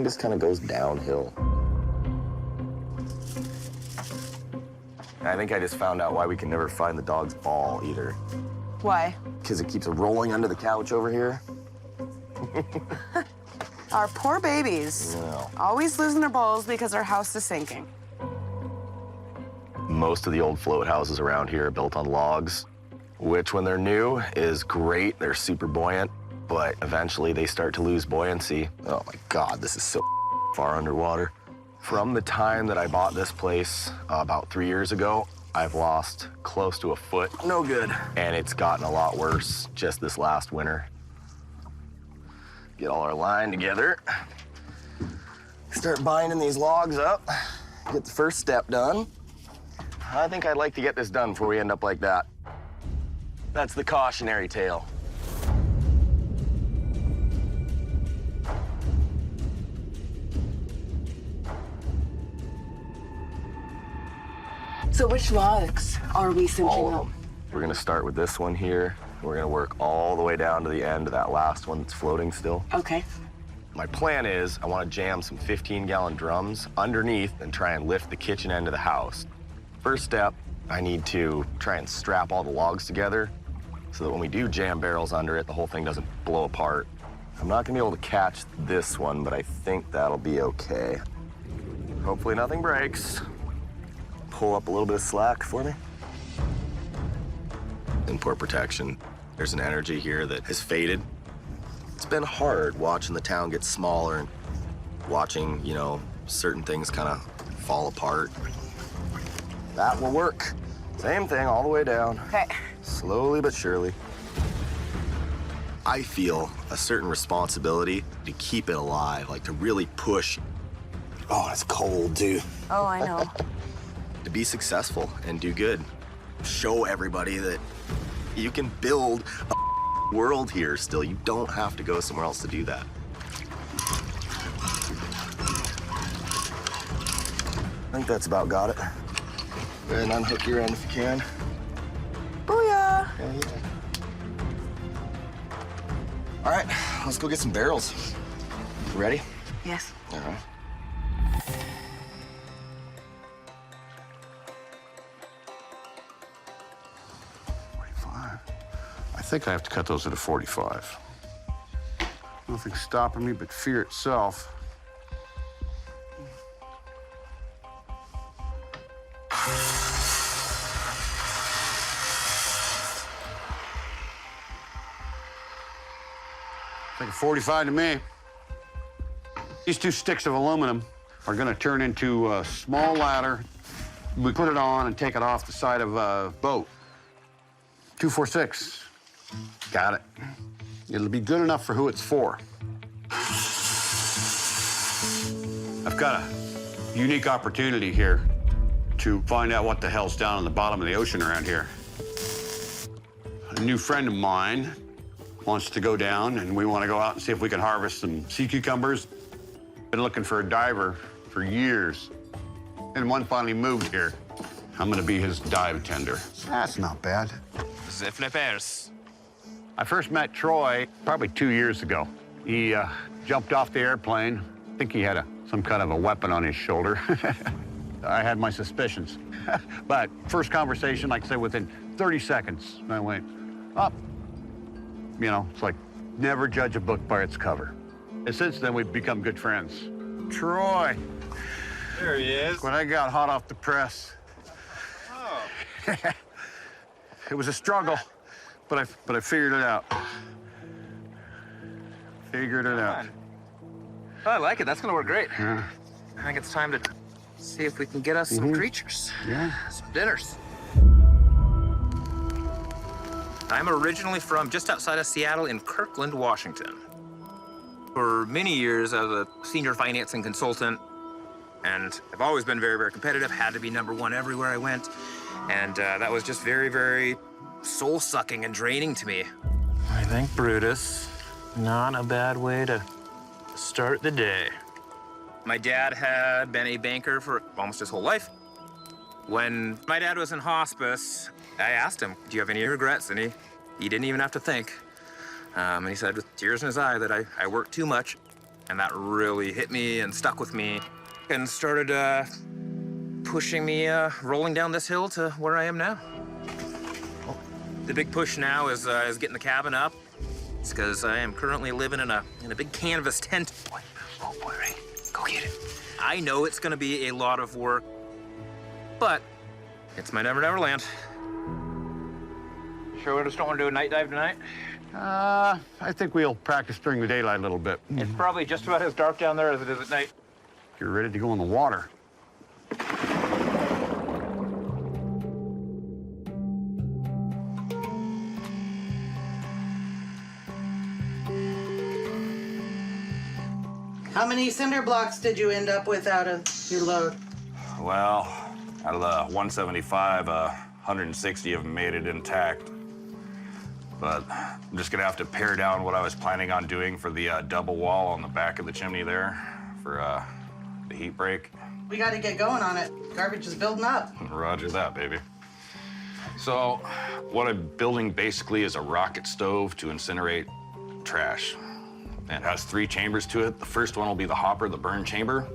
just kind of goes downhill. I think I just found out why we can never find the dog's ball either. Why? Because it keeps rolling under the couch over here. Our poor babies. No. Always losing their balls because our house is sinking. Most of the old float houses around here are built on logs, which when they're new is great. They're super buoyant, but eventually they start to lose buoyancy. Oh my God, this is so far underwater. From the time that I bought this place about 3 years ago, I've lost close to a foot. No good. And it's gotten a lot worse just this last winter. Get all our line together. Start binding these logs up. Get the first step done. I think I'd like to get this done before we end up like that. That's the cautionary tale. So which logs are we cinching All of up? them. We're gonna start with this one here. We're gonna work all the way down to the end of that last one that's floating still. Okay. My plan is I want to jam some 15-gallon drums underneath and try and lift the kitchen end of the house. First step, I need to try and strap all the logs together so that when we do jam barrels under it, the whole thing doesn't blow apart. I'm not gonna be able to catch this one, but I think that'll be okay. Hopefully nothing breaks. Pull up a little bit of slack for me. Import protection. There's an energy here that has faded. It's been hard watching the town get smaller and watching, you know, certain things kind of fall apart. That will work. Same thing all the way down. Okay. Slowly but surely. I feel a certain responsibility to keep it alive, like to really push. Oh, it's cold, too. Oh, I know. To be successful and do good. Show everybody that you can build a world here still. You don't have to go somewhere else to do that. I think that's about got it. Go ahead and unhook your end if you can. Booyah! Yeah, yeah. All right, let's go get some barrels. Ready? Yes. All right. I think I have to cut those at a 45. Nothing's stopping me but fear itself. It's like a 45 to me. These two sticks of aluminum are gonna turn into a small ladder. We put it on and take it off the side of a boat. 246. Got it. It'll be good enough for who it's for. I've got a unique opportunity here to find out what the hell's down on the bottom of the ocean around here. A new friend of mine wants to go down, and we want to go out and see if we can harvest some sea cucumbers. Been looking for a diver for years, and one finally moved here. I'm gonna be his dive tender. That's not bad. The flippers. I first met Troy probably 2 years ago. He jumped off the airplane. I think he had some kind of a weapon on his shoulder. I had my suspicions. But first conversation, like I say, within 30 seconds, I went, up. You know, it's like, never judge a book by its cover. And since then, we've become good friends. Troy. There he is. When I got hot off the press. Oh. It was a struggle, but I figured it out. Figured it out. Oh, I like it. That's gonna work great. Yeah. I think it's time to see if we can get us some creatures. Yeah. Some dinners. I'm originally from just outside of Seattle in Kirkland, Washington. For many years, I was a senior financing consultant, and I've always been very, very competitive, had to be #1 everywhere I went. And that was just very, very soul-sucking and draining to me. I think Brutus, not a bad way to start the day. My dad had been a banker for almost his whole life. When my dad was in hospice, I asked him, do you have any regrets? And he didn't even have to think. And he said with tears in his eye that I worked too much And that really hit me and stuck with me and started pushing me rolling down this hill to where I am now. The big push now is getting the cabin up. It's because I am currently living in a big canvas tent. Oh boy, right? Go get it. I know it's gonna be a lot of work, but it's my Never Never Land. Sure we just don't want to do a night dive tonight? I think we'll practice during the daylight a little bit. It's probably just about as dark down there as it is at night. You're ready to go in the water. How many cinder blocks did you end up with out of your load? Well, out of the 175, 160 of them made it intact. But I'm just gonna have to pare down what I was planning on doing for the double wall on the back of the chimney there for the heat break. We got to get going on it. Garbage is building up. Roger that, baby. So what I'm building basically is a rocket stove to incinerate trash. It has 3 chambers to it. The first one will be the hopper, the burn chamber.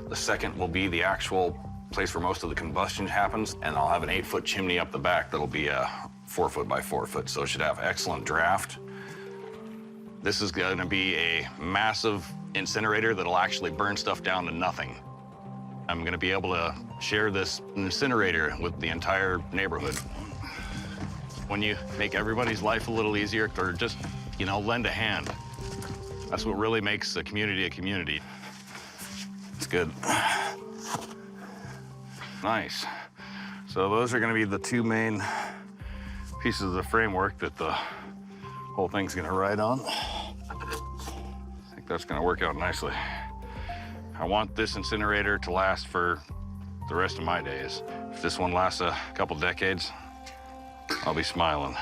The second will be the actual place where most of the combustion happens. And I'll have an 8-foot chimney up the back that'll be 4 foot by 4 foot, so it should have excellent draft. This is gonna be a massive incinerator that'll actually burn stuff down to nothing. I'm gonna be able to share this incinerator with the entire neighborhood. When you make everybody's life a little easier, or just, lend a hand, that's what really makes a community a community. It's good. Nice. So those are gonna be the 2 main pieces of the framework that the whole thing's gonna ride on. I think that's gonna work out nicely. I want this incinerator to last for the rest of my days. If this one lasts a couple decades, I'll be smiling.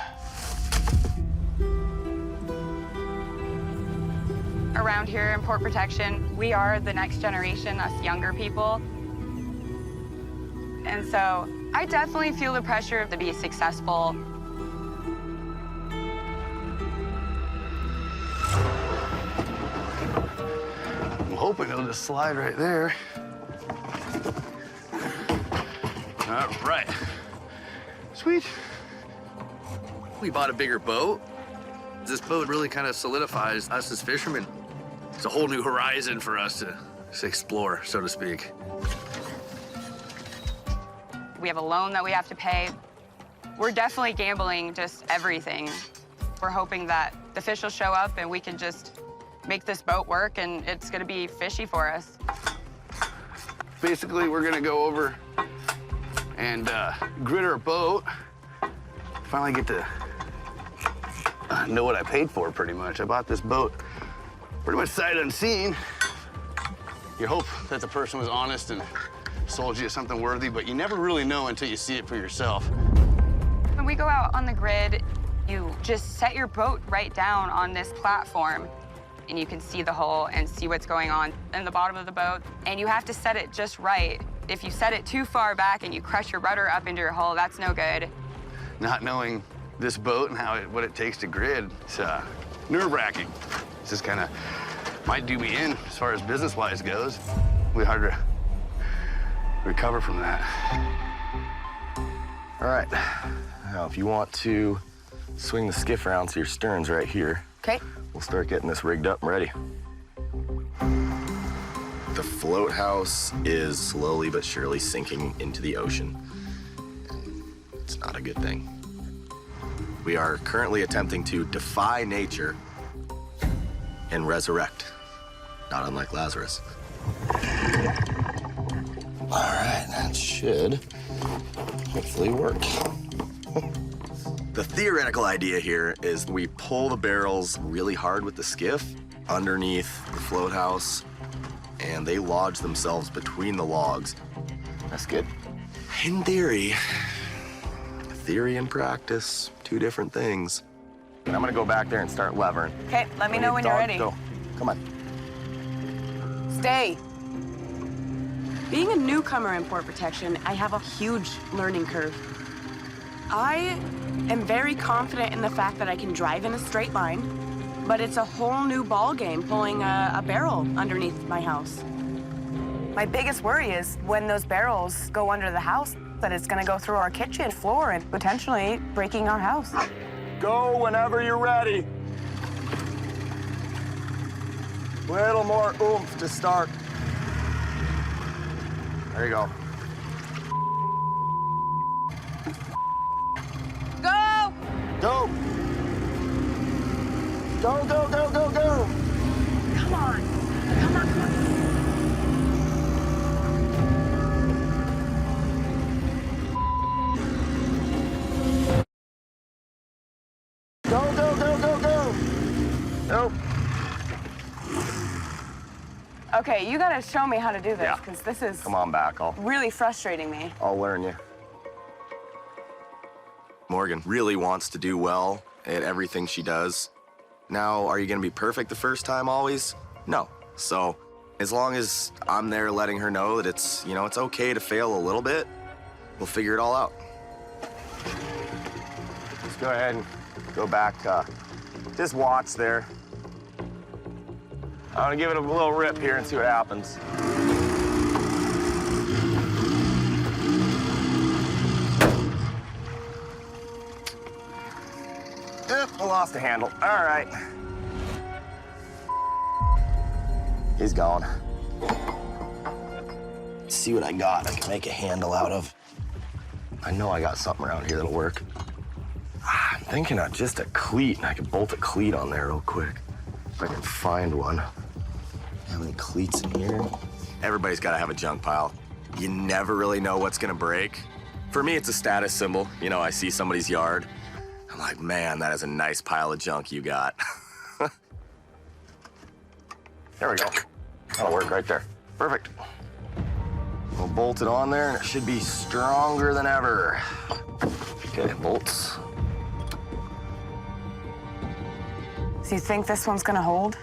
Around here in Port Protection, we are the next generation, us younger people. And so I definitely feel the pressure to be successful. I'm hoping it'll just slide right there. All right. Sweet. We bought a bigger boat. This boat really kind of solidifies us as fishermen. It's a whole new horizon for us to explore, so to speak. We have a loan that we have to pay. We're definitely gambling just everything. We're hoping that the fish will show up and we can just make this boat work and it's gonna be fishy for us. Basically, we're gonna go over and grid our boat. Finally get to know what I paid for, pretty much. I bought this boat pretty much sight unseen. You hope that the person was honest and sold you something worthy, but you never really know until you see it for yourself. When we go out on the grid, you just set your boat right down on this platform and you can see the hull and see what's going on in the bottom of the boat. And you have to set it just right. If you set it too far back and you crush your rudder up into your hull, that's no good. Not knowing this boat and what it takes to grid, it's nerve-wracking. This is kind of might do me in as far as business-wise goes. It'll be hard to recover from that. All right. Now, if you want to swing the skiff around so your stern's right here, Okay. we'll start getting this rigged up and ready. The float house is slowly but surely sinking into the ocean. It's not a good thing. We are currently attempting to defy nature and resurrect, not unlike Lazarus. All right, that should hopefully work. The theoretical idea here is we pull the barrels really hard with the skiff underneath the float house, and they lodge themselves between the logs. That's good. In theory and practice, 2 different things. And I'm gonna go back there and start levering. Okay, let me know when you're ready. Go. Come on. Stay. Being a newcomer in Port Protection, I have a huge learning curve. I am very confident in the fact that I can drive in a straight line, but it's a whole new ball game pulling a barrel underneath my house. My biggest worry is when those barrels go under the house, that it's gonna go through our kitchen floor and potentially breaking our house. Go whenever you're ready. Little more oomph to start. There you go. Go! Go! Go, go, go, go, go! Come on, come on, come on. Go, go, go, go, go! Nope. Okay, you gotta show me how to do this, Yeah. because this is Come on back, really frustrating me. I'll learn you. Morgan really wants to do well at everything she does. Now, are you gonna be perfect the first time always? No. So, as long as I'm there letting her know that it's, you know, it's okay to fail a little bit, we'll figure it all out. Let's go ahead and go back, just watch there. I'm gonna give it a little rip here and see what happens. I lost the handle. All right. He's gone. Let's see what I got I can make a handle out of. I know I got something around here that'll work. I'm thinking of just a cleat, and I could bolt a cleat on there real quick. If I can find one. How many cleats in here? Everybody's got to have a junk pile. You never really know what's gonna break. For me, it's a status symbol. You know, I see somebody's yard. I'm like, man, that is a nice pile of junk you got. There we go. That'll work right there. Perfect. We'll bolt it on there, and it should be stronger than ever. Okay, bolts. So you think this one's gonna hold?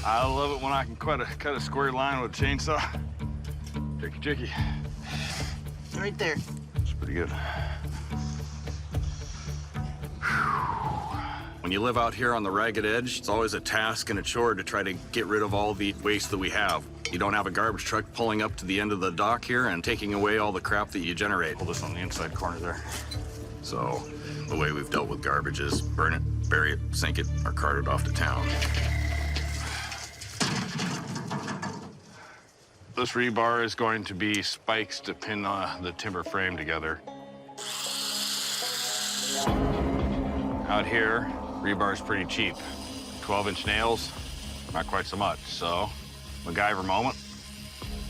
I love it when I can cut a square line with a chainsaw. Tricky. Right there. It's pretty good. When you live out here on the ragged edge, it's always a task and a chore to try to get rid of all the waste that we have. You don't have a garbage truck pulling up to the end of the dock here and taking away all the crap that you generate. Pull this on the inside corner there. So the way we've dealt with garbage is burn it, bury it, sink it, or cart it off to town. This rebar is going to be spikes to pin the timber frame together. Out here, rebar is pretty cheap. 12-inch nails, not quite so much. So, MacGyver moment,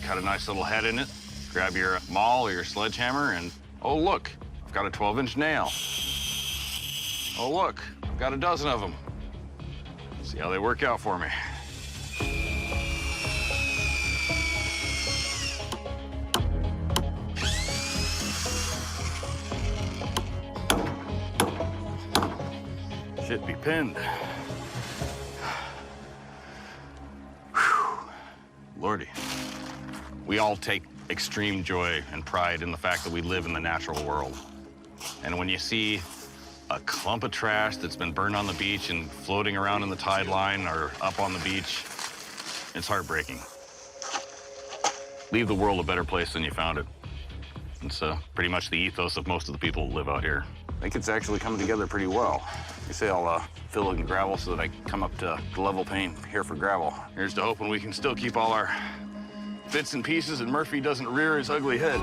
cut a nice little head in it, grab your maul or your sledgehammer, and oh look, I've got a 12-inch nail. Oh look, I've got a dozen of them. See how they work out for me. Should be pinned. Whew. Lordy. We all take extreme joy and pride in the fact that we live in the natural world. And when you see a clump of trash that's been burned on the beach and floating around in the tide line or up on the beach, it's heartbreaking. Leave the world a better place than you found it. It's pretty much the ethos of most of the people who live out here. I think it's actually coming together pretty well. You say I'll fill it in gravel so that I can come up to the level pane here for gravel. Here's to hoping we can still keep all our bits and pieces and Murphy doesn't rear his ugly head.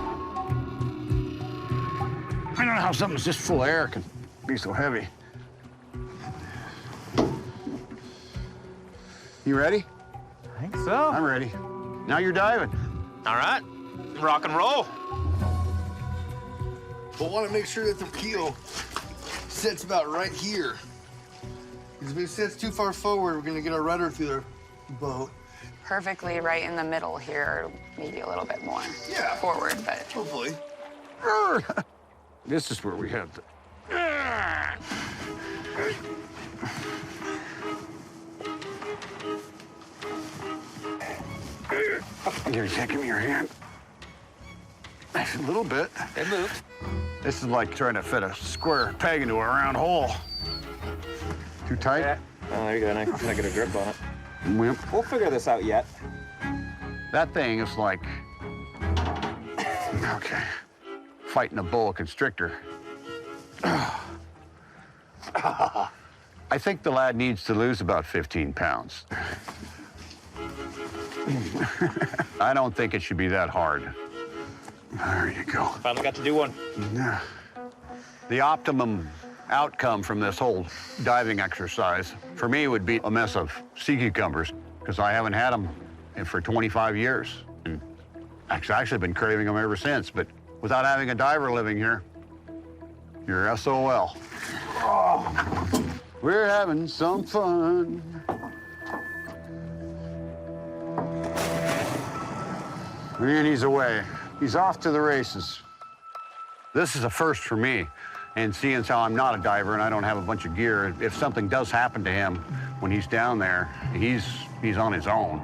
I don't know how something that's just full of air can be so heavy. You ready? I think so. I'm ready. Now you're diving. All right, rock and roll. But want to make sure that the keel sits about right here. Because if it sits too far forward, we're going to get our rudder through the boat. Perfectly right in the middle here, maybe a little bit more forward, but. Hopefully. This is where we have to. You can't give me your hand. A little bit. It moved. This is like trying to fit a square peg into a round hole. Too tight? Yeah. Oh, there you go. Now I get a grip on it. Wimp. We'll figure this out yet. That thing is like, okay, fighting a boa constrictor. I think the lad needs to lose about 15 pounds. I don't think it should be that hard. There you go. Finally got to do one. Yeah. The optimum outcome from this whole diving exercise for me would be a mess of sea cucumbers, because I haven't had them for 25 years. And I've actually been craving them ever since, but without having a diver living here, you're SOL. Oh, we're having some fun. And he's away. He's off to the races. This is a first for me. And seeing as how I'm not a diver and I don't have a bunch of gear, if something does happen to him when he's down there, he's on his own.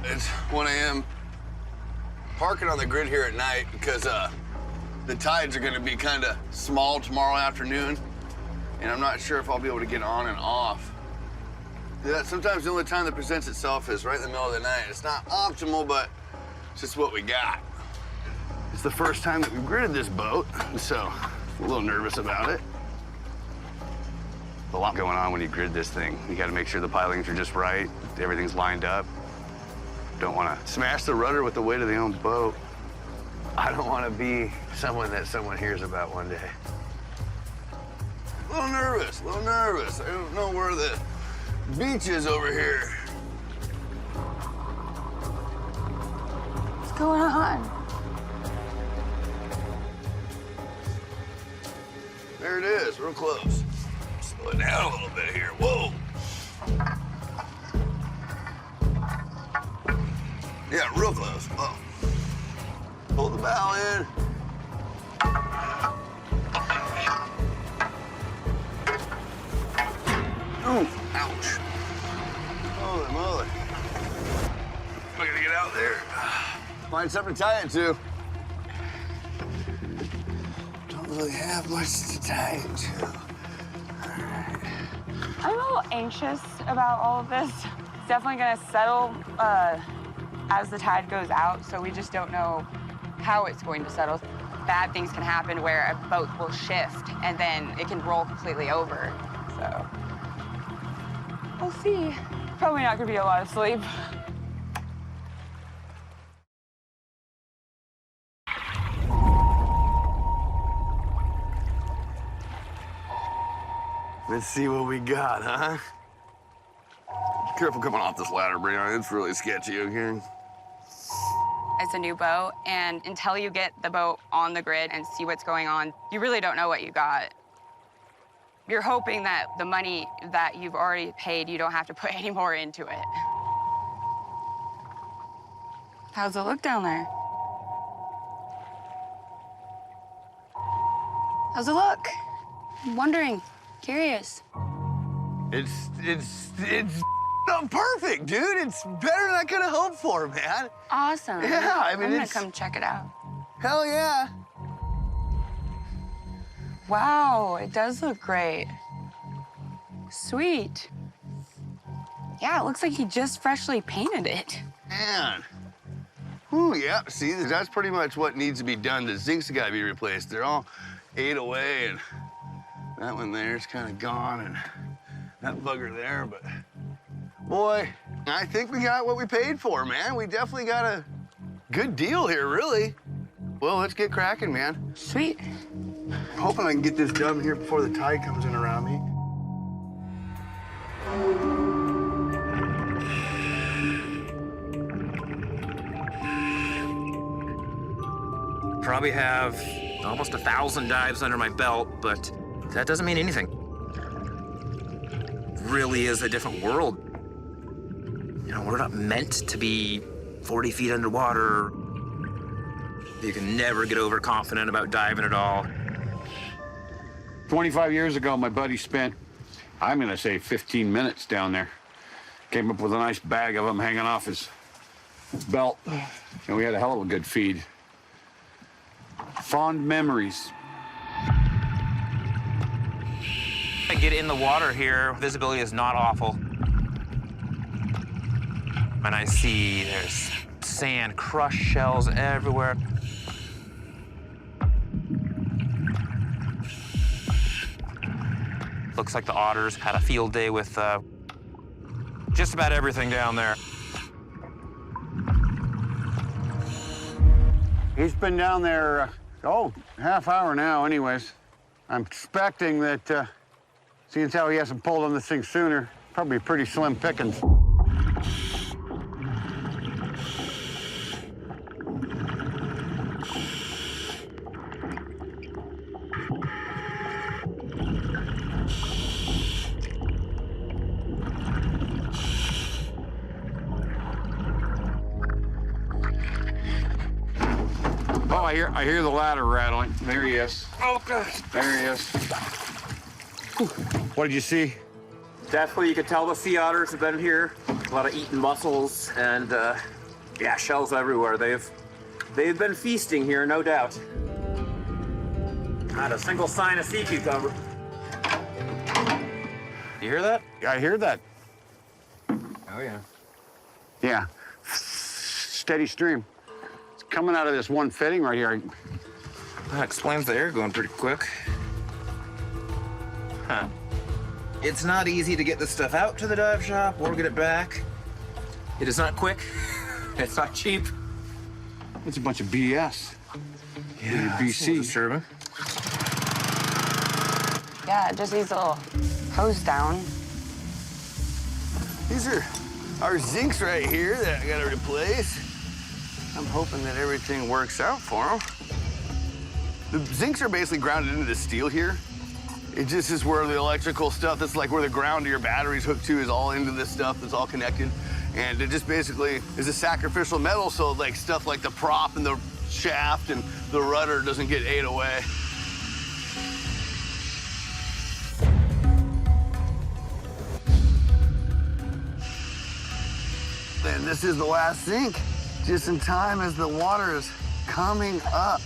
It's 1 a.m. Parking on the grid here at night because the tides are gonna be kind of small tomorrow afternoon, and I'm not sure if I'll be able to get on and off. Yeah, sometimes the only time that presents itself is right in the middle of the night. It's not optimal, but it's just what we got. It's the first time that we've gridded this boat, so I'm a little nervous about it. A lot going on when you grid this thing. You got to make sure the pilings are just right, everything's lined up. Don't want to smash the rudder with the weight of the own boat. I don't want to be someone that someone hears about one day. A little nervous, a little nervous. I don't know where the beach is over here. What's going on? There it is, real close. Slow it down a little bit here. Whoa. Yeah, real close. Whoa. Pull the bow in. Ooh, ouch. Holy moly. I gotta get out there. Find something to tie it to. Don't really have much to tie it to. I'm a little anxious about all of this. It's definitely gonna settle as the tide goes out, so we just don't know how it's going to settle. Bad things can happen where a boat will shift and then it can roll completely over, so. We'll see. Probably not gonna be a lot of sleep. Let's see what we got, huh? Careful coming off this ladder, Brianna. It's really sketchy, okay? It's a new boat, and until you get the boat on the grid and see what's going on, you really don't know what you got. You're hoping that the money that you've already paid, you don't have to put any more into it. How's it look down there? How's it look? I'm wondering, curious. It's perfect, dude. It's better than I could have hoped for, man. Awesome. Yeah, I mean, I'm gonna it's... come check it out. Hell yeah. Wow, it does look great. Sweet. Yeah, it looks like he just freshly painted it. Man. Ooh, yeah. See, that's pretty much what needs to be done. The zincs have got to be replaced. They're all ate away, and that one there's kind of gone, and that bugger there, but boy, I think we got what we paid for, man. We definitely got a good deal here, really. Well, let's get cracking, man. Sweet. I'm hoping I can get this done here before the tide comes in around me. Probably have almost 1,000 dives under my belt, but that doesn't mean anything. Really is a different world. You know, we're not meant to be 40 feet underwater. You can never get overconfident about diving at all. 25 years ago, my buddy spent, I'm gonna say 15 minutes down there. Came up with a nice bag of them hanging off his belt. And we had a hell of a good feed. Fond memories. I get in the water here, visibility is not awful. And I see there's sand, crushed shells everywhere. Looks like the otters had a field day with just about everything down there. He's been down there, half hour now anyways. I'm expecting that, seeing as how he hasn't pulled on this thing sooner, probably pretty slim pickings. Oh, I hear the ladder rattling. There he is. Oh, God. There he is. What did you see? Definitely, you could tell the sea otters have been here. A lot of eating mussels and, yeah, shells everywhere. They've been feasting here, no doubt. Not a single sign of sea cucumber. You hear that? I hear that. Oh, yeah. Yeah. Steady stream. It's coming out of this one fitting right here. That explains the air going pretty quick. Huh. It's not easy to get this stuff out to the dive shop or get it back. It is not quick. It's not cheap. It's a bunch of BS. Yeah, BC. Disturbing. Yeah, it just needs a little hose down. These are our zincs right here that I gotta replace. I'm hoping that everything works out for them. The zincs are basically grounded into the steel here. It just is where the electrical stuff, that's like where the ground to your battery's hooked to, is all into this stuff that's all connected. And it just basically is a sacrificial metal, so like stuff like the prop and the shaft and the rudder doesn't get ate away. And this is the last zinc, just in time as the water is coming up.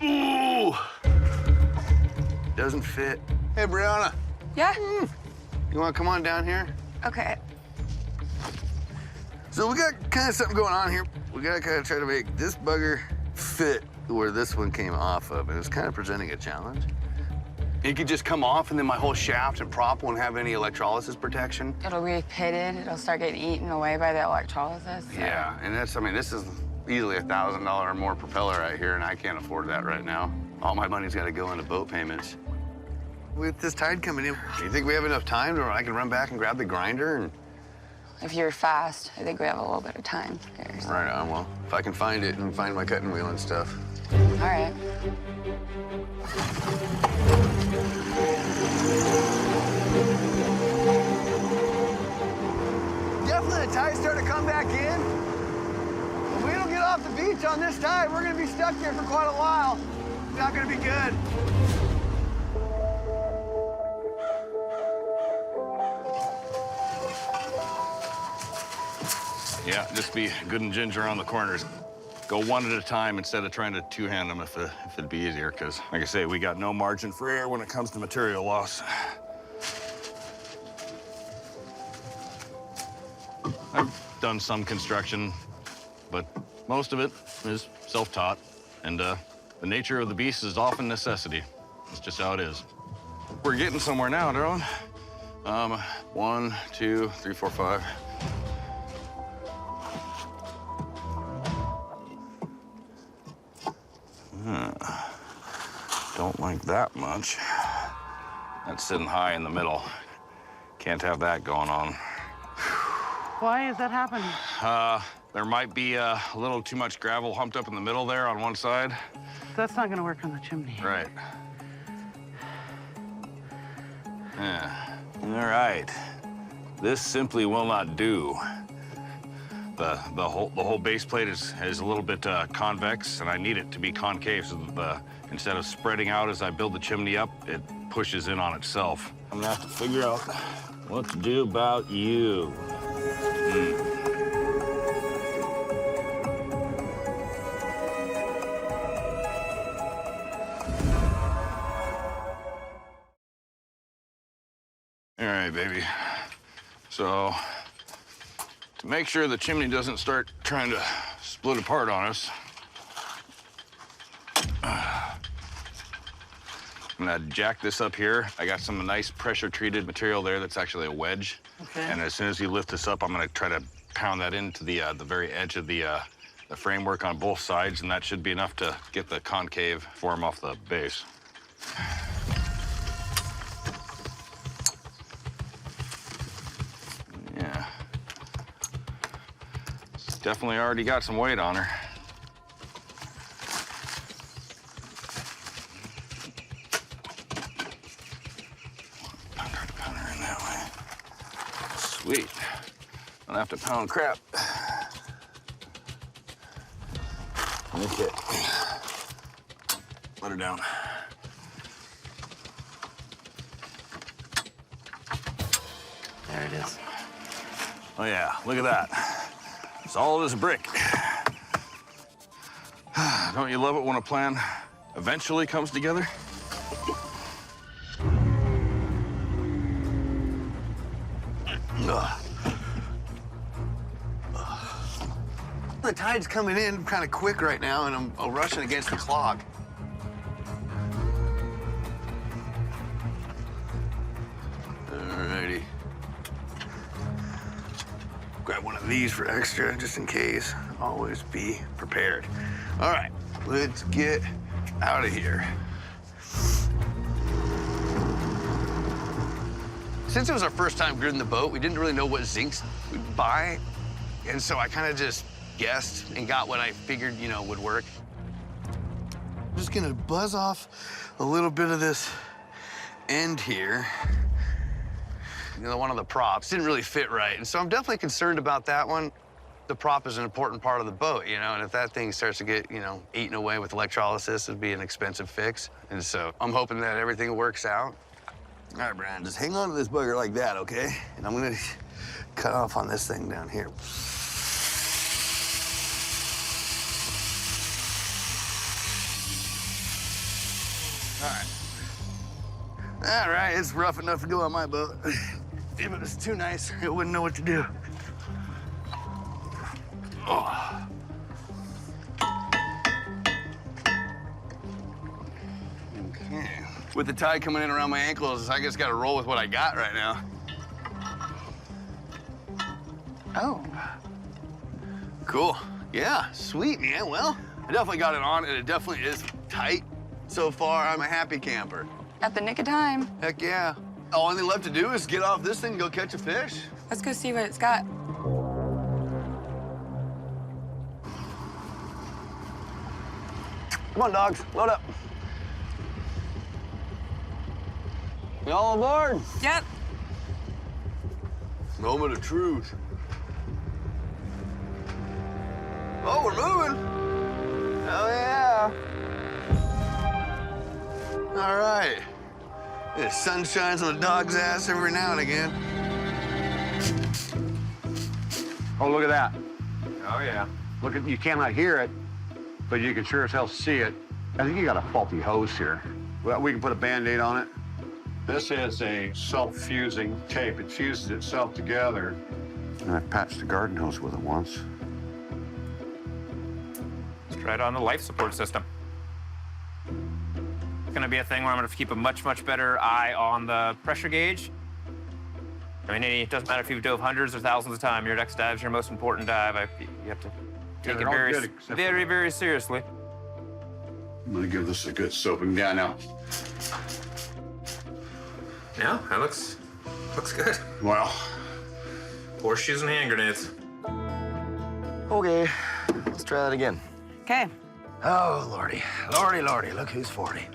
Ooh! Doesn't fit. Hey, Brianna, Yeah? you wanna come on down here? Okay. So we got kind of something going on here. We gotta kind of try to make this bugger fit where this one came off of, and it's kind of presenting a challenge. It could just come off, and then my whole shaft and prop won't have any electrolysis protection. It'll be pitted. It'll start getting eaten away by the electrolysis. So. Yeah, and that's, I mean, this is easily $1,000 or more propeller right here, and I can't afford that right now. All my money's got to go into boat payments. With this tide coming in, do you think we have enough time to where I can run back and grab the grinder? And If you're fast, I think we have a little bit of time here. So. right on, well, if I can find it and find my cutting wheel and stuff. All right. Definitely the tide's starting to come back in. If we don't get off the beach on this tide, we're gonna be stuck here for quite a while. It's not gonna be good. Yeah, just be good and ginger on the corners. Go one at a time instead of trying to two-hand them if it'd be easier, because, like I say, we got no margin for error when it comes to material loss. I've done some construction, but most of it is self-taught, and the nature of the beast is often necessity. It's just how it is. We're getting somewhere now, Darwin. 1, 2, 3, 4, 5. Don't like that much. That's sitting high in the middle. Can't have that going on. Why is that happening? There might be a little too much gravel humped up in the middle there on one side. That's not gonna work on the chimney. Right. Yeah. All right. This simply will not do. The whole base plate is a little bit convex, and I need it to be concave so that instead of spreading out as I build the chimney up, it pushes in on itself. I'm gonna have to figure out what to do about you. All right, baby. So, to make sure the chimney doesn't start trying to split apart on us, I'm gonna jack this up here. I got some nice pressure-treated material there that's actually a wedge. Okay. And as soon as you lift this up, I'm gonna try to pound that into the very edge of the framework on both sides, and that should be enough to get the concave form off the base. Yeah. It's definitely already got some weight on her. Try to pound her in that way. Sweet. Don't have to pound crap. Okay. Let her down. There it is. Oh yeah, look at that. Solid as a brick. Don't you love it when a plan eventually comes together? The tide's coming in kind of quick right now, and I'm rushing against the clock. Alrighty. Grab one of these for extra, just in case. Always be prepared. All right, let's get out of here. Since it was our first time gridding the boat, we didn't really know what zincs we'd buy, and so I kind of just guessed and got what I figured, you know, would work. I'm just gonna buzz off a little bit of this end here. You know, one of the props didn't really fit right, and so I'm definitely concerned about that one. The prop is an important part of the boat, you know, and if that thing starts to get, you know, eaten away with electrolysis, it'd be an expensive fix. And so I'm hoping that everything works out. All right, Brian, just hang on to this bugger like that, okay? And I'm gonna cut off on this thing down here. All right, it's rough enough to go on my boat. If it was too nice, it wouldn't know what to do. Oh. Okay. With the tide coming in around my ankles, I just gotta roll with what I got right now. Oh. Cool. Yeah, sweet, man. Well, I definitely got it on, and it definitely is tight. So far, I'm a happy camper. At the nick of time. Heck yeah. All I need left to do is get off this thing and go catch a fish. Let's go see what it's got. Come on, dogs, load up. You all aboard? Yep. Moment of truth. Oh, we're moving. Oh, yeah. All right. The sun shines on the dog's ass every now and again. Oh, look at that. Oh, yeah. Look at, you cannot hear it, but you can sure as hell see it. I think you got a faulty hose here. Well, we can put a Band-Aid on it. This is a self-fusing tape. It fuses itself together. And I patched the garden hose with it once. Let's try it on the life support system. It's gonna be a thing where I'm gonna have to keep a much, much better eye on the pressure gauge. I mean, it doesn't matter if you've dove hundreds or thousands of times. Your next dive's your most important dive. You have to take it very, very, very seriously. I'm gonna give this a good soaping down now. Yeah, that looks good. Well, Horseshoes and hand grenades. Okay, let's try that again. Okay. Oh, Lordy. Lordy, Lordy, look who's 40.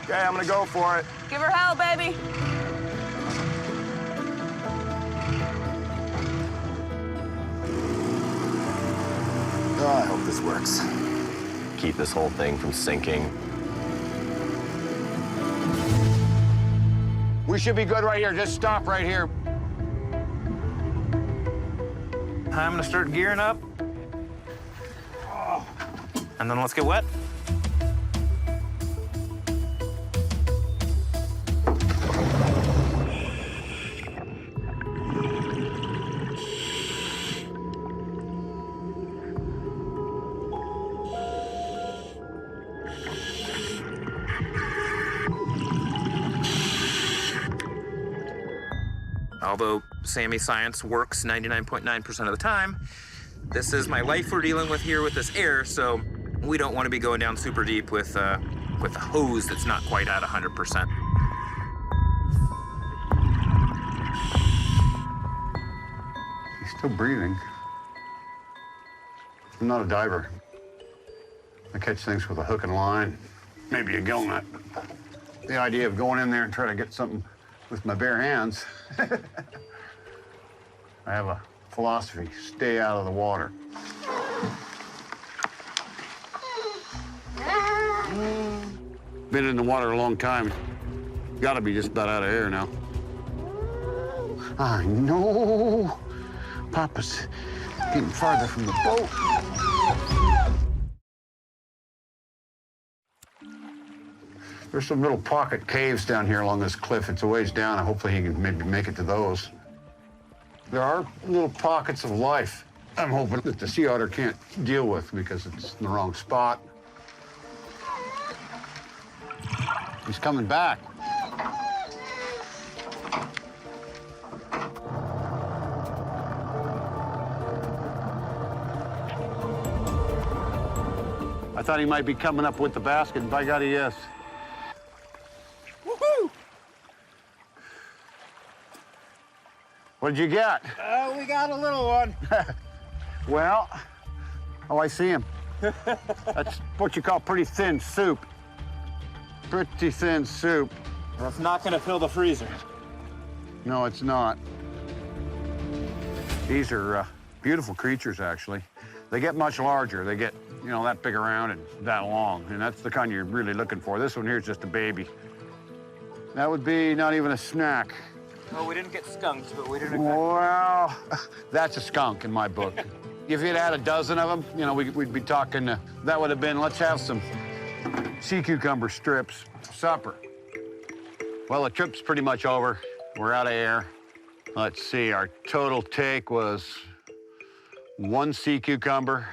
Okay, I'm gonna go for it. Give her hell, baby. Oh, I hope this works. Keep this whole thing from sinking. We should be good right here. Just stop right here. I'm gonna start gearing up. And then let's get wet. Although Sammy science works 99.9% of the time, this is my life we're dealing with here with this air, so we don't want to be going down super deep with a hose that's not quite at 100%. He's still breathing. I'm not a diver. I catch things with a hook and line, maybe a gill nut. The idea of going in there and trying to get something with my bare hands, I have a philosophy: stay out of the water. Been in the water a long time. Gotta be just about out of air now. I know. Papa's getting farther from the boat. There's some little pocket caves down here along this cliff. It's a ways down. Hopefully he can maybe make it to those. There are little pockets of life I'm hoping that the sea otter can't deal with because it's in the wrong spot. He's coming back. I thought he might be coming up with the basket, and by God, he is. Woohoo! What did you get? We got a little one. Well, oh, I see him. That's what you call pretty thin soup. Pretty thin soup. Well, it's not gonna fill the freezer. No, it's not. These are beautiful creatures, actually. They get much larger. They get, you know, that big around and that long, and that's the kind you're really looking for. This one here is just a baby. That would be not even a snack. Well, we didn't get skunked, but we didn't. Well, that's a skunk in my book. If you'd had a dozen of them, you know, we'd be talking, that would have been, let's have some sea cucumber strips, supper. Well, the trip's pretty much over. We're out of air. Let's see, our total take was 1 sea cucumber.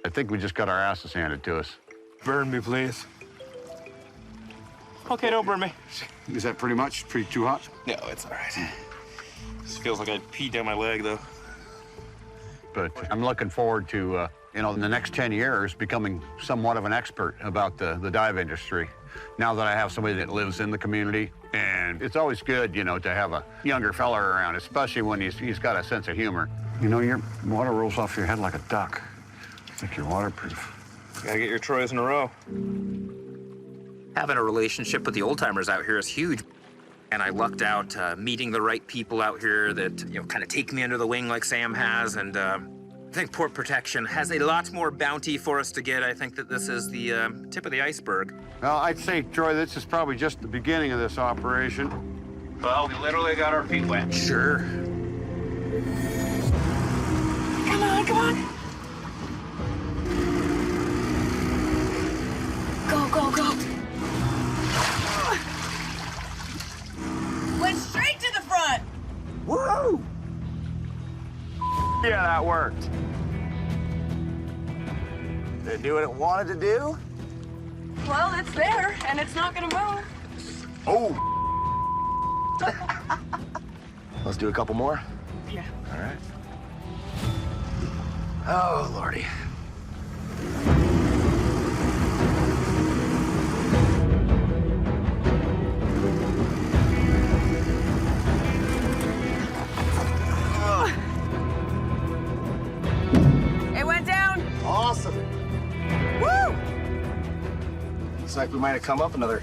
I think we just got our asses handed to us. Burn me, please. Okay, don't burn me. Is that pretty much? Pretty too hot? No, it's all right. This feels like I peed down my leg, though. But I'm looking forward to, you know, in the next 10 years, becoming somewhat of an expert about the dive industry. Now that I have somebody that lives in the community, and it's always good, you know, to have a younger fella around, especially when he's got a sense of humor. You know, your water rolls off your head like a duck. I think you're waterproof. Gotta get your Troys in a row. Having a relationship with the old timers out here is huge. And I lucked out meeting the right people out here that, you know, kind of take me under the wing like Sam has. And I think Port Protection has a lot more bounty for us to get. I think that this is the tip of the iceberg. Well, I'd say, Troy, this is probably just the beginning of this operation. Well, we literally got our feet wet. Sure. Come on, come on. Go, go, go. Went straight to the front. Woo! Yeah, that worked. Did it do what it wanted to do? Well, it's there, and it's not gonna move. Oh! Let's do a couple more. Yeah. All right. Oh, Lordy. It went down. Awesome. Woo! Looks like we might have come up another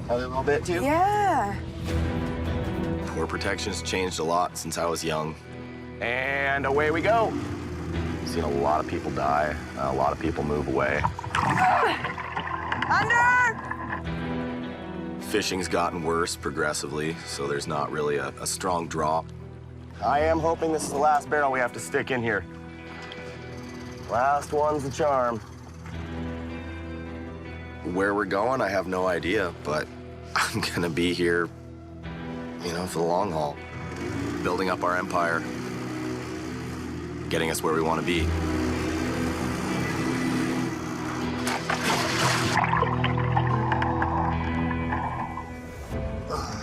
little bit, too. Yeah. Port Protection's changed a lot since I was young. And away we go. I've seen a lot of people die, a lot of people move away. Under! Fishing's gotten worse progressively, so there's not really a strong drop. I am hoping this is the last barrel we have to stick in here. Last one's the charm. Where we're going, I have no idea, but I'm gonna be here, you know, for the long haul. Building up our empire, getting us where we want to be.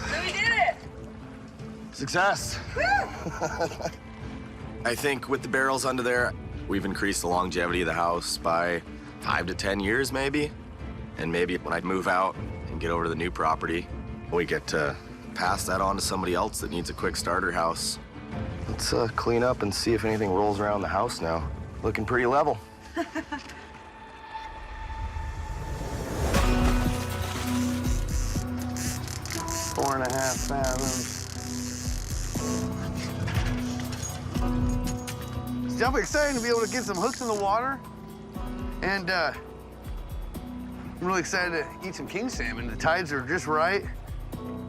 We did it! Success! I think with the barrels under there, we've increased the longevity of the house by 5 to 10 years, maybe. And maybe when I move out and get over to the new property, we get to pass that on to somebody else that needs a quick starter house. Let's clean up and see if anything rolls around the house now. Looking pretty level. 4.5 fathoms. It's definitely exciting to be able to get some hooks in the water. And I'm really excited to eat some king salmon. The tides are just right.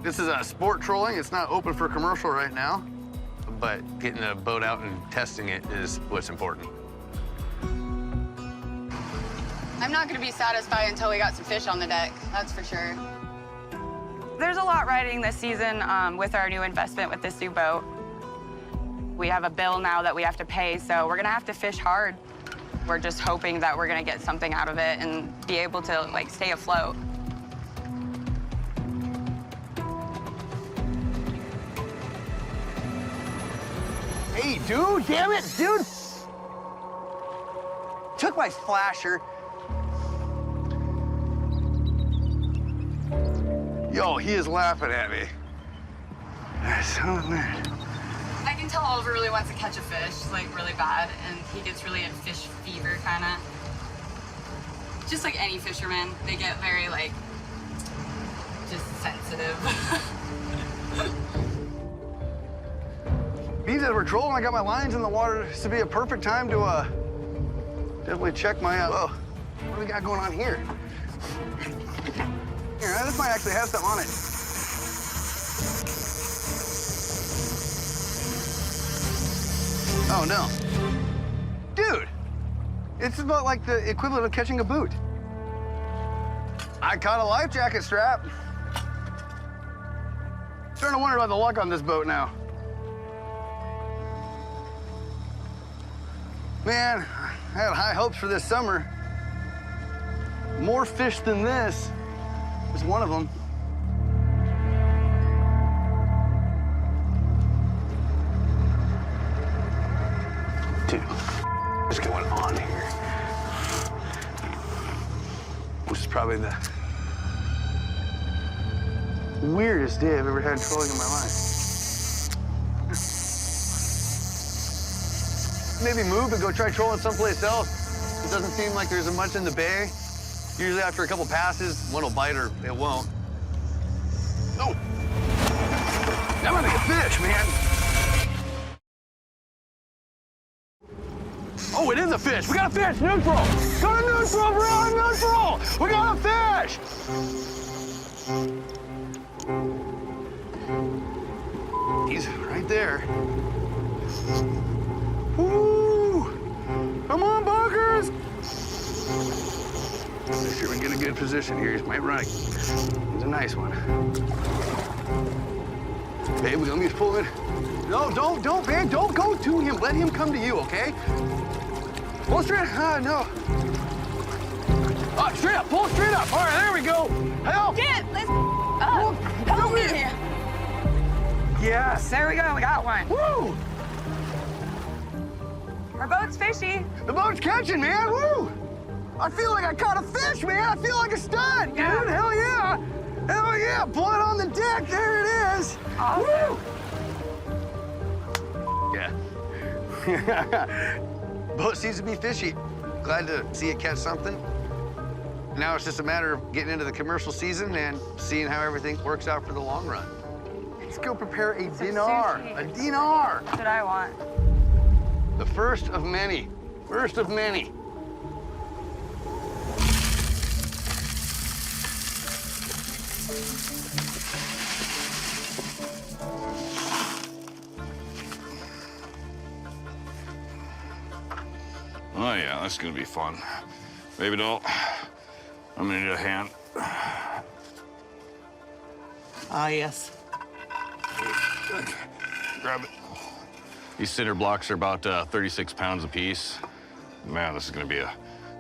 This is sport trolling. It's not open for commercial right now, but getting a boat out and testing it is what's important. I'm not gonna be satisfied until we got some fish on the deck, that's for sure. There's a lot riding this season with our new investment with this new boat. We have a bill now that we have to pay, so we're gonna have to fish hard. We're just hoping that we're gonna get something out of it and be able to, like, stay afloat. Hey, dude, damn it, dude! Took my flasher. Yo, he is laughing at me. Son of a man. I can tell Oliver really wants to catch a fish, like, really bad, and he gets really in fish fever, kinda. Just like any fisherman, they get very, like, just sensitive. Means as we're trolling, I got my lines in the water. This would be a perfect time to definitely check my, whoa, what do we got going on here? Here, this might actually have something on it. Oh, no. Dude, it's about like the equivalent of catching a boot. I caught a life jacket strap. Starting to wonder about the luck on this boat now. Man, I had high hopes for this summer. More fish than this was one of them. Dude, what's going on here? This is probably the weirdest day I've ever had trolling in my life. Maybe move and go try trolling someplace else. It doesn't seem like there's much in the bay. Usually after a couple passes, one will bite or it won't. Oh! I'm gonna get fish, man. Oh, it is a fish. We got a fish, neutral. Go to neutral, bro, neutral. We got a fish. He's right there. Woo! Come on, bunkers! Make sure we get a good position here. He might run it. He's a nice one. Babe, let me pull it. No, don't, babe. Don't go to him. Let him come to you, okay? Pull straight. No. Straight up. Pull straight up. All right, there we go. Help! Get this up. Help me. Yes. There we go, we got one. Woo! Our boat's fishy. The boat's catching, man. Woo! I feel like I caught a fish, man. I feel like a stud, dude. Yeah. Hell yeah. Hell yeah. Blood on the deck. There it is. Awesome. Woo! Yeah. Boat seems to be fishy. Glad to see it catch something. Now it's just a matter of getting into the commercial season and seeing how everything works out for the long run. Let's go prepare a dinar. sushi. A dinar. That's what I want. The first of many. First of many. Oh yeah, that's gonna be fun. Baby doll, I'm gonna need a hand. Ah, yes. Grab it. These cinder blocks are about 36 pounds apiece. Man, this is gonna be a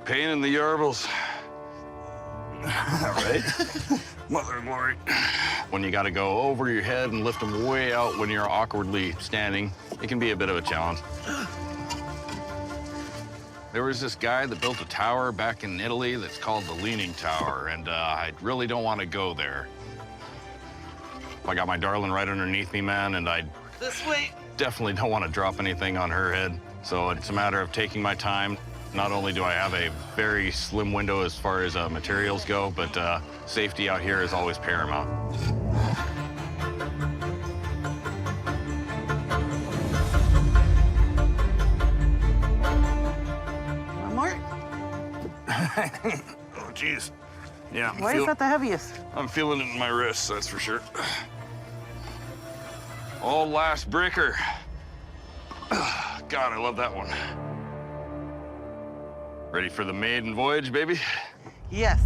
pain in the yarbles. Right? Mother of glory. When you gotta go over your head and lift them way out when you're awkwardly standing, it can be a bit of a challenge. There was this guy that built a tower back in Italy that's called the Leaning Tower, and I really don't want to go there. I got my darling right underneath me, man, and I This way. definitely don't want to drop anything on her head. So it's a matter of taking my time. Not only do I have a very slim window as far as materials go, but safety out here is always paramount. One more. Oh, geez. Yeah, Why is that the heaviest? I'm feeling it in my wrists, that's for sure. Oh, last breaker. God, I love that one. Ready for the maiden voyage, baby? Yes.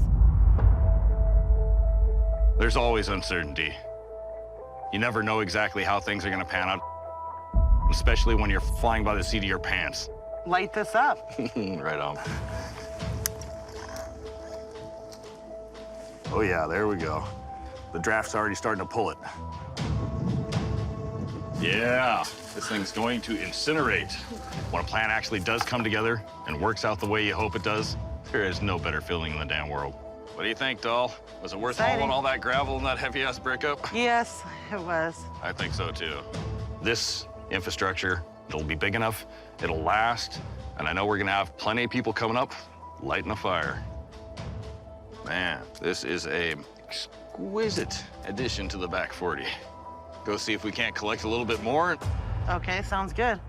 There's always uncertainty. You never know exactly how things are gonna pan out, especially when you're flying by the seat of your pants. Light this up. Right on. Oh yeah, there we go. The draft's already starting to pull it. Yeah, this thing's going to incinerate. When a plan actually does come together and works out the way you hope it does, there is no better feeling in the damn world. What do you think, doll? Was it worth Exciting. hauling all that gravel and that heavy-ass brick up? Yes, it was. I think so, too. This infrastructure, it'll be big enough, it'll last, and I know we're gonna have plenty of people coming up lighting a fire. Man, this is a exquisite addition to the back 40. Go see if we can't collect a little bit more. Okay, sounds good.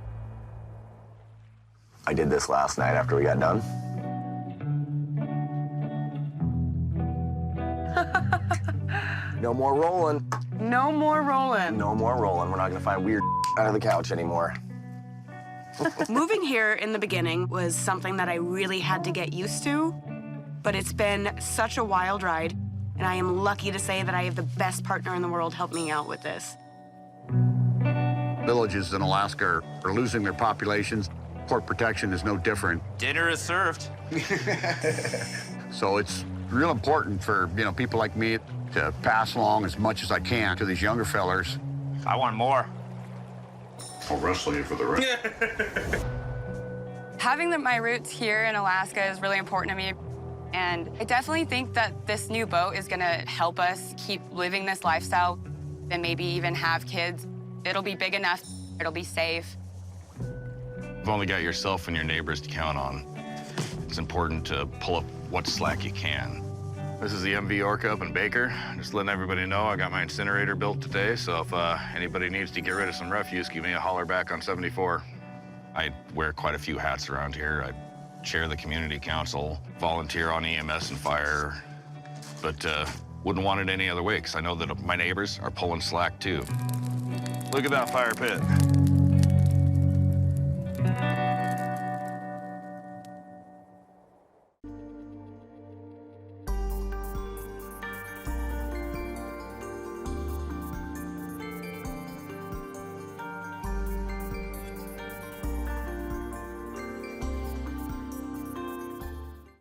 I did this last night after we got done. No more rolling. No more rolling. No more rolling. We're not gonna find weird under the couch anymore. Moving here in the beginning was something that I really had to get used to, but it's been such a wild ride, and I am lucky to say that I have the best partner in the world help me out with this. Villages in Alaska are losing their populations. Port protection is no different. Dinner is served. So it's real important for, people like me to pass along as much as I can to these younger fellers. I want more. I'll wrestle you for the rest. Having my roots here in Alaska is really important to me. And I definitely think that this new boat is gonna help us keep living this lifestyle and maybe even have kids. It'll be big enough, it'll be safe. You've only got yourself and your neighbors to count on. It's important to pull up what slack you can. This is the MV Orca up in Baker. Just letting everybody know I got my incinerator built today, so if anybody needs to get rid of some refuse, give me a holler back on 74. I wear quite a few hats around here. I chair the community council, volunteer on EMS and fire, but wouldn't want it any other way, because I know that my neighbors are pulling slack too. Look at that fire pit.